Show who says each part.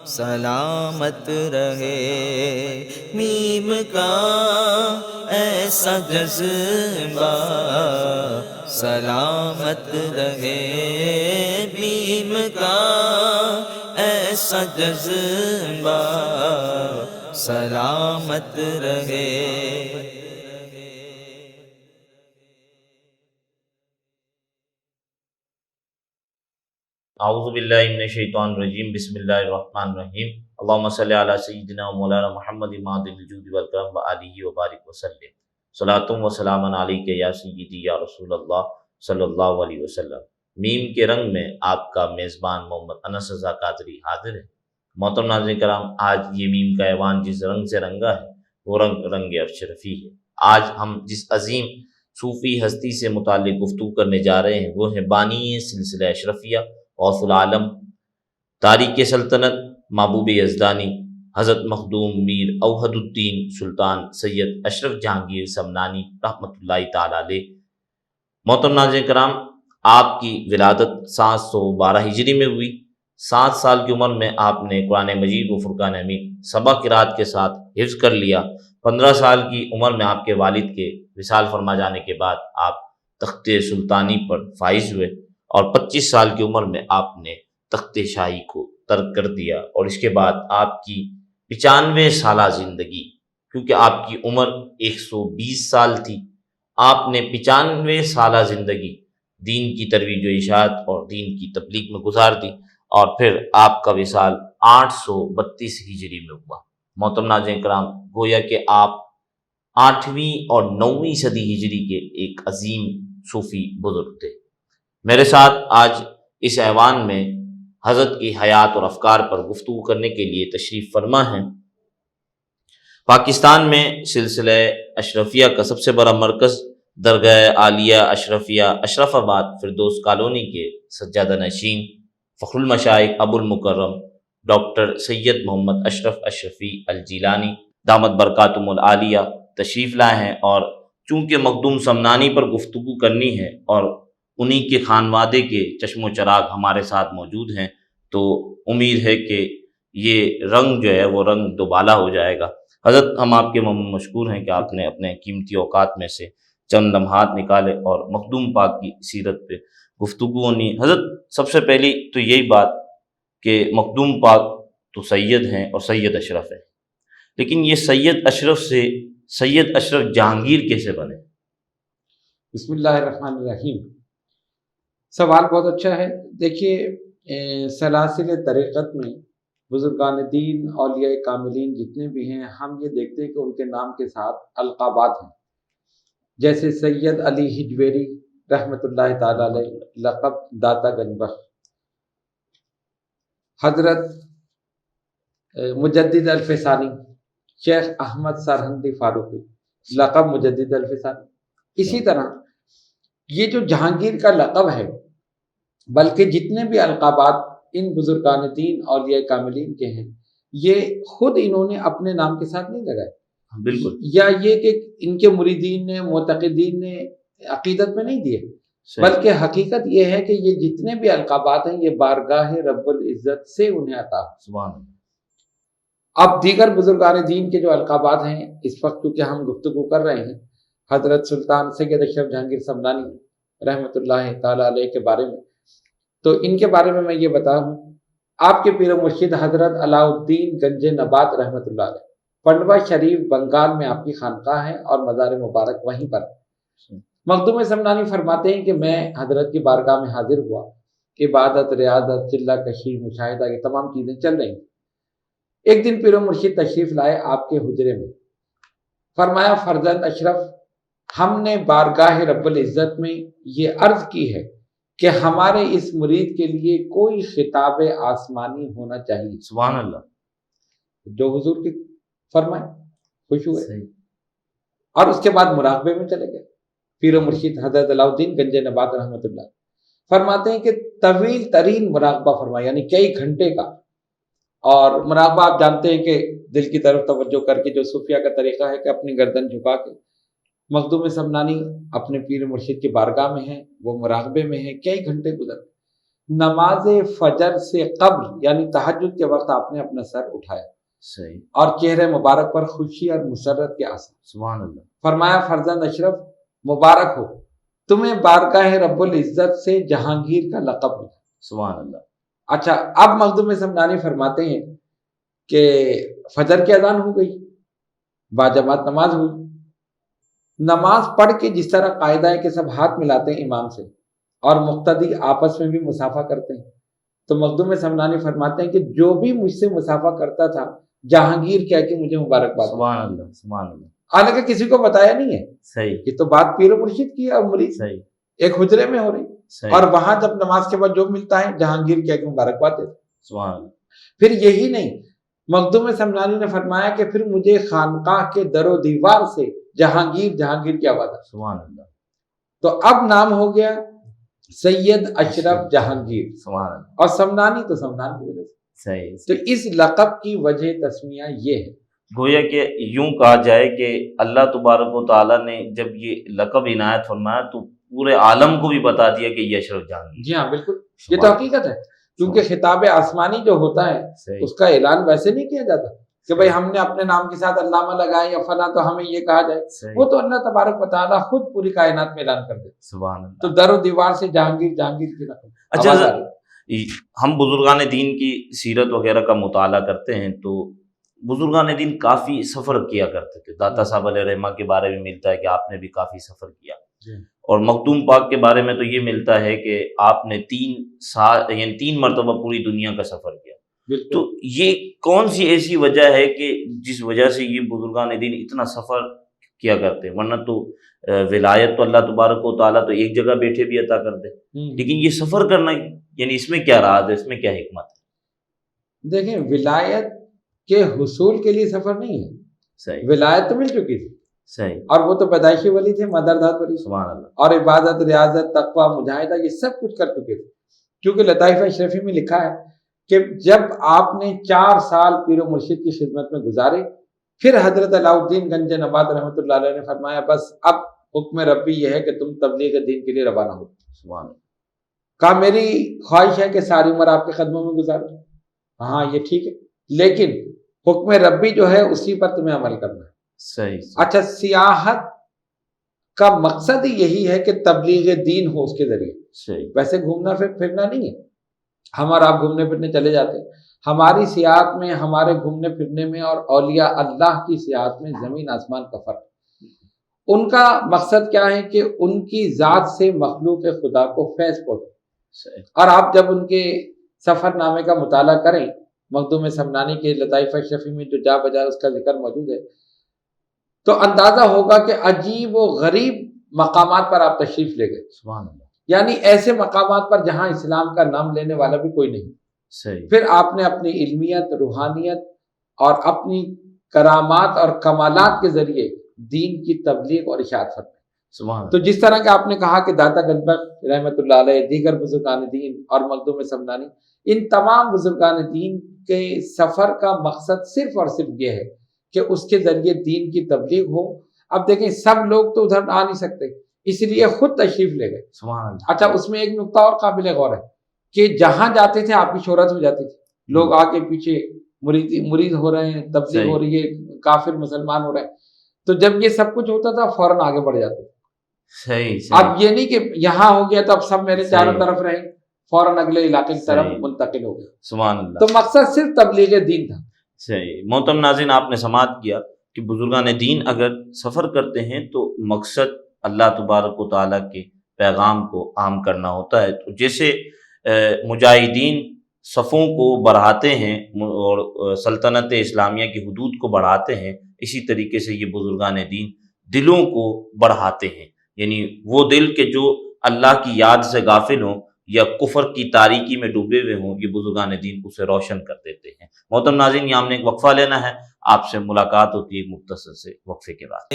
Speaker 1: سلامت رہے میم کا ایسا جذبہ، سلامت رہے میم کا ایسا جذبہ، سلامت رہے۔
Speaker 2: اعوذ باللہ من الشیطان الرجیم، بسم اللہ الرحمن الرحیم۔ اللہم صلی علی سیدنا و مولانا محمد معدن الجود والکرم و آلہ وبارک وسلم۔ صلاۃ و سلام علیک یا سیدی یا رسول اللہ صلی اللہ علیہ وسلم۔ میم کے رنگ میں آپ کا میزبان محمد انس رضا قادری حاضر ہے۔ محترم ناظرین کرام، آج یہ میم کا ایوان جس رنگ سے رنگا ہے وہ رنگ اشرفی ہے۔ آج ہم جس عظیم صوفی ہستی سے متعلق گفتگو کرنے جا رہے ہیں وہ ہے بانی سلسلہ اشرفیہ، غوث العالم، تاریخ سلطنت، محبوب یزدانی، حضرت مخدوم میر اوحد الدین سلطان سید اشرف جہانگیر سمنانی رحمۃ اللہ تعالی علیہ۔ محترم ناظرین کرام، آپ کی ولادت 712 ہجری میں ہوئی۔ 7 سال کی عمر میں آپ نے قرآن مجید و فرقان حمید سبع قرات کے ساتھ حفظ کر لیا۔ 15 سال کی عمر میں آپ کے والد کے وصال فرما جانے کے بعد آپ تخت سلطانی پر فائز ہوئے، اور 25 سال کی عمر میں آپ نے تخت شاہی کو ترک کر دیا، اور اس کے بعد آپ کی 95 سالہ زندگی، کیونکہ آپ کی عمر 120 سال تھی، آپ نے 95 سالہ زندگی دین کی ترویج و اشاعت اور دین کی تبلیغ میں گزار دی، اور پھر آپ کا وصال 832 ہجری میں ہوا۔ محترم ناظرین کرام، گویا کہ آپ 8ویں اور 9ویں صدی ہجری کے ایک عظیم صوفی بزرگ تھے۔ میرے ساتھ آج اس ایوان میں حضرت کی حیات اور افکار پر گفتگو کرنے کے لیے تشریف فرما ہیں۔ پاکستان میں سلسلہ اشرفیہ کا سب سے بڑا مرکز درگاہ عالیہ اشرفیہ اشرف آباد فردوس کالونی کے سجادہ نشین فخر المشائخ ابو المکرم ڈاکٹر سید محمد اشرف اشرفی الجیلانی دامت برکاتہم العالیہ تشریف لائے ہیں، اور چونکہ مخدوم سمنانی پر گفتگو کرنی ہے اور انہی کے خانوادے کے چشم و چراغ ہمارے ساتھ موجود ہیں، تو امید ہے کہ یہ رنگ جو ہے وہ رنگ دوبالا ہو جائے گا۔ حضرت، ہم آپ کے مشکور ہیں کہ آپ نے اپنے قیمتی اوقات میں سے چند لمحات نکالے اور مخدوم پاک کی سیرت پہ گفتگو ہونی۔ حضرت، سب سے پہلی تو یہی بات کہ مخدوم پاک تو سید ہیں اور سید اشرف ہیں، لیکن یہ سید اشرف سے سید اشرف جہانگیر کیسے بنے؟
Speaker 3: بسم اللہ الرحمن الرحیم۔ سوال بہت اچھا ہے۔ دیکھیے، سلاسل طریقت میں بزرگان دین، اولیاء کاملین جتنے بھی ہیں، ہم یہ دیکھتے ہیں کہ ان کے نام کے ساتھ القابات ہیں۔ جیسے سید علی ہجویری رحمۃ اللہ تعالی علیہ، لقب داتا گنج بخش۔ حضرت مجدد الفسانی شیخ احمد سرہندی فاروقی، لقب مجدد الفسانی۔ اسی طرح یہ جو جہانگیر کا لقب ہے، بلکہ جتنے بھی القابات ان بزرگان دین اولیاء کاملین کے ہیں، یہ خود انہوں نے اپنے نام کے ساتھ نہیں لگائے،
Speaker 2: بالکل،
Speaker 3: یا یہ کہ ان کے مریدین نے، معتقدین نے عقیدت میں نہیں دیے، بلکہ حقیقت یہ ہے کہ یہ جتنے بھی القابات ہیں یہ بارگاہ رب العزت سے انہیں عطا ہے۔
Speaker 2: سبحان اللہ۔
Speaker 3: اب دیگر بزرگان دین کے جو القابات ہیں، اس وقت کیونکہ ہم گفتگو کر رہے ہیں حضرت سلطان سید اشرف جہانگیر سمنانی رحمۃ اللہ تعالی علیہ کے بارے میں، تو ان کے بارے میں یہ بتاؤں، آپ کے پیر و مرشد حضرت علاء الدین گنج نبات رحمۃ اللہ علیہ، پنڈوا شریف بنگال میں آپ کی خانقاہ ہے اور مزار مبارک وہیں پر ہے۔ مخدوم سمنانی فرماتے ہیں کہ میں حضرت کی بارگاہ میں حاضر ہوا، عبادت، ریاضت، چلہ کشی، مشاہدہ، یہ تمام چیزیں چل رہی ہیں۔ ایک دن پیر و مرشد تشریف لائے آپ کے حجرے میں، فرمایا فرزند اشرف، ہم نے بارگاہ رب العزت میں یہ عرض کی ہے کہ ہمارے اس مرید کے لیے کوئی خطاب آسمانی ہونا چاہیے۔
Speaker 2: سبحان اللہ۔
Speaker 3: جو حضور کی فرمائے، خوش ہوئے، اور اس کے بعد مراقبے میں چلے گئے۔ پیر و مرشد حضرت علاء الدین گنج نبات رحمۃ اللہ فرماتے ہیں کہ طویل ترین مراقبہ فرمایا، یعنی کئی گھنٹے کا، اور مراقبہ آپ جانتے ہیں کہ دل کی طرف توجہ کر کے جو صوفیہ کا طریقہ ہے کہ اپنی گردن جھکا کے مخدوم سمنانی اپنے پیر مرشد کی بارگاہ میں ہیں، وہ مراقبے میں ہیں، کئی گھنٹے گزر۔ نماز فجر سے قبل یعنی تہجد کے وقت آپ نے اپنا سر اٹھایا
Speaker 2: صحیح،
Speaker 3: اور چہرے مبارک پر خوشی اور مسرت کے آثار،
Speaker 2: سبحان اللہ،
Speaker 3: فرمایا فرزند اشرف مبارک ہو، تمہیں بارگاہ رب العزت سے جہانگیر کا لقب ملا۔
Speaker 2: سبحان اللہ،
Speaker 3: اچھا، اب مخدوم سمنانی فرماتے ہیں کہ فجر کی اذان ہو گئی، باجماعت نماز ہوئی، نماز پڑھ کے جس طرح قاعدہ ہے کہ سب ہاتھ ملاتے ہیں امام سے اور مقتدی آپس میں بھی مصافحہ کرتے ہیں، تو مخدوم سمنانی فرماتے ہیں کہ جو بھی مجھ سے مصافحہ کرتا تھا جہانگیر کہہ کے مجھے مبارکباد دی۔
Speaker 2: سبحان اللہ، سبحان اللہ،
Speaker 3: حالانکہ کسی کو بتایا نہیں ہے،
Speaker 2: صحیح،
Speaker 3: یہ تو بات پیر و مرشد کی ہے اور مرید
Speaker 2: صحیح،
Speaker 3: ایک حجرے میں ہو رہی،
Speaker 2: صحیح،
Speaker 3: اور وہاں جب نماز کے بعد جو ملتا ہے جہانگیر کہہ کے مبارکباد دیتے۔
Speaker 2: سبحان اللہ،
Speaker 3: پھر یہی نہیں، مخدوم سمنانی نے فرمایا کہ پھر مجھے خانقاہ کے در و دیوار سے جہانگیر جہانگیر کی آواز آئی،
Speaker 2: سبحان اللہ،
Speaker 3: تو اب نام ہو گیا سید اشرف جہانگیر،
Speaker 2: سبحان اللہ،
Speaker 3: اور سمنانی تو سمنان کی وجہ سے،
Speaker 2: صحیح،
Speaker 3: تو اس لقب کی وجہ تسمیہ یہ ہے۔
Speaker 2: گویا کہ یوں کہا جائے کہ اللہ تبارک و تعالیٰ نے جب یہ لقب عنایت فرمایا تو پورے عالم کو بھی بتا دیا کہ یہ اشرف جہانگیر،
Speaker 3: جی ہاں بالکل، یہ تو حقیقت ہے، کیونکہ خطاب آسمانی جو ہوتا ہے
Speaker 2: صحیح،
Speaker 3: اس کا اعلان ویسے نہیں کیا جاتا کہ بھئی ہم نے اپنے نام کے ساتھ علامہ لگائے یا فلاں تو ہمیں یہ کہا جائے،
Speaker 2: صحیح،
Speaker 3: وہ تو اللہ تبارک و تعالیٰ خود پوری کائنات میں اعلان کر دیتے،
Speaker 2: سبحان اللہ۔
Speaker 3: تو در و دیوار سے جہانگیر جہانگیر کی رقم
Speaker 2: اچھا
Speaker 3: آواز آ رہی۔
Speaker 2: ہم بزرگان دین کی سیرت وغیرہ کا مطالعہ کرتے ہیں تو بزرگان دین کافی سفر کیا کرتے تھے، داتا صاحب علیہ رحمہ کے بارے میں ملتا ہے کہ آپ نے بھی کافی سفر کیا، اور مخدوم پاک کے بارے میں تو یہ ملتا ہے کہ آپ نے 3 سال یعنی 3 مرتبہ پوری دنیا کا سفر کیا، تو یہ کون سی ایسی وجہ ہے کہ جس وجہ سے یہ بزرگان دین اتنا سفر کیا کرتے ہیں؟ ورنہ تو ولایت تو اللہ تبارک و تعالیٰ تو ایک جگہ بیٹھے بھی عطا کر دے، لیکن یہ سفر کرنا یعنی اس میں کیا راز ہے، اس میں کیا حکمت ہے؟
Speaker 3: دیکھیں، ولایت کے حصول کے لیے سفر نہیں ہے،
Speaker 2: صحیح،
Speaker 3: ولایت تو مل چکی تھی،
Speaker 2: صحیح،
Speaker 3: اور وہ تو پیدائشی ولی تھے، مدرداد ولی،
Speaker 2: سبحان اللہ،
Speaker 3: اور عبادت ریاضت تقوی مجاہدہ یہ سب کچھ کر چکے تھے، کیونکہ لطائف اشرفی میں لکھا ہے کہ جب آپ نے 4 سال پیر و مرشد کی خدمت میں گزارے، پھر حضرت علاء الدین گنج نبات رحمۃ اللہ علیہ نے فرمایا بس اب حکم ربی یہ ہے کہ تم تبلیغ دین کے لیے روانہ ہو۔
Speaker 2: سبحان اللہ،
Speaker 3: کہا میری خواہش ہے کہ ساری عمر آپ کے قدموں میں گزاروں، ہاں یہ ٹھیک ہے، لیکن حکم ربی جو ہے اسی پر تمہیں عمل کرنا ہے۔
Speaker 2: صحیح،
Speaker 3: اچھا، سیاحت کا مقصد ہی یہی ہے کہ تبلیغ دین ہو اس کے ذریعے،
Speaker 2: صحیح،
Speaker 3: ویسے گھومنا پھرنا نہیں ہے، ہم اور آپ گھومنے پھرنے چلے جاتے ہیں، ہماری سیاحت میں، ہمارے گھومنے پھرنے میں اور اولیاء اللہ کی سیاحت میں زمین آسمان کا فرق۔ ان کا مقصد کیا ہے کہ ان کی ذات سے مخلوق خدا کو فیض پہنچے،
Speaker 2: صحیح،
Speaker 3: اور آپ جب ان کے سفر نامے کا مطالعہ کریں، مخدوم سمنانی کے لطائف اشرفی میں جو جا بجا اس کا ذکر موجود ہے، تو اندازہ ہوگا کہ عجیب و غریب مقامات پر آپ تشریف لے گئے،
Speaker 2: سبحان اللہ،
Speaker 3: یعنی ایسے مقامات پر جہاں اسلام کا نام لینے والا بھی کوئی نہیں۔
Speaker 2: صحیح،
Speaker 3: پھر آپ نے اپنی علمیت، روحانیت اور اپنی کرامات اور کمالات کے ذریعے دین کی تبلیغ اور اشاعت فرمائی۔
Speaker 2: سبحان
Speaker 3: تو
Speaker 2: اللہ،
Speaker 3: جس طرح کہ آپ نے کہا کہ داتا گنج بخش رحمۃ اللہ علیہ، دیگر بزرگان دین اور مخدوم سمنانی، ان تمام بزرگان دین کے سفر کا مقصد صرف اور صرف یہ ہے کہ اس کے ذریعے دین کی تبلیغ ہو۔ اب دیکھیں، سب لوگ تو ادھر آ نہیں سکتے، اس لیے خود تشریف لے گئے۔
Speaker 2: سبحان اللہ،
Speaker 3: اچھا، اس میں ایک نقطہ اور قابل غور ہے کہ جہاں جاتے تھے آپ کی شہرت ہو جاتی تھی، لوگ آ کے پیچھے مرید ہو رہے ہیں، تبلیغ
Speaker 2: صحیح،
Speaker 3: ہو رہی ہے، کافر مسلمان ہو رہے ہیں، تو جب یہ سب کچھ ہوتا تھا فوراً آگے بڑھ جاتے تھے۔
Speaker 2: صحیح، صحیح،
Speaker 3: اب یہ نہیں کہ یہاں ہو گیا تو اب سب میرے چاروں
Speaker 2: صحیح،
Speaker 3: طرف رہیں، فوراً اگلے علاقے کی طرف
Speaker 2: صحیح،
Speaker 3: منتقل ہو گئے۔
Speaker 2: سبحان اللہ،
Speaker 3: تو مقصد صرف تبلیغ دین تھا۔
Speaker 2: صحیح۔ محترم ناظرین، آپ نے سماعت کیا کہ بزرگان دین اگر سفر کرتے ہیں تو مقصد اللہ تبارک و تعالیٰ کے پیغام کو عام کرنا ہوتا ہے۔ تو جیسے مجاہدین صفوں کو بڑھاتے ہیں اور سلطنت اسلامیہ کی حدود کو بڑھاتے ہیں، اسی طریقے سے یہ بزرگان دین دلوں کو بڑھاتے ہیں، یعنی وہ دل کے جو اللہ کی یاد سے غافل ہوں یا کفر کی تاریکی میں ڈوبے ہوئے ہوں، یہ بزرگان دین اسے روشن کر دیتے ہیں۔ محترم ناظرین، یہاں ہم نے ایک وقفہ لینا ہے، آپ سے ملاقات ہوتی ہے ایک مختصر سے وقفے کے بعد۔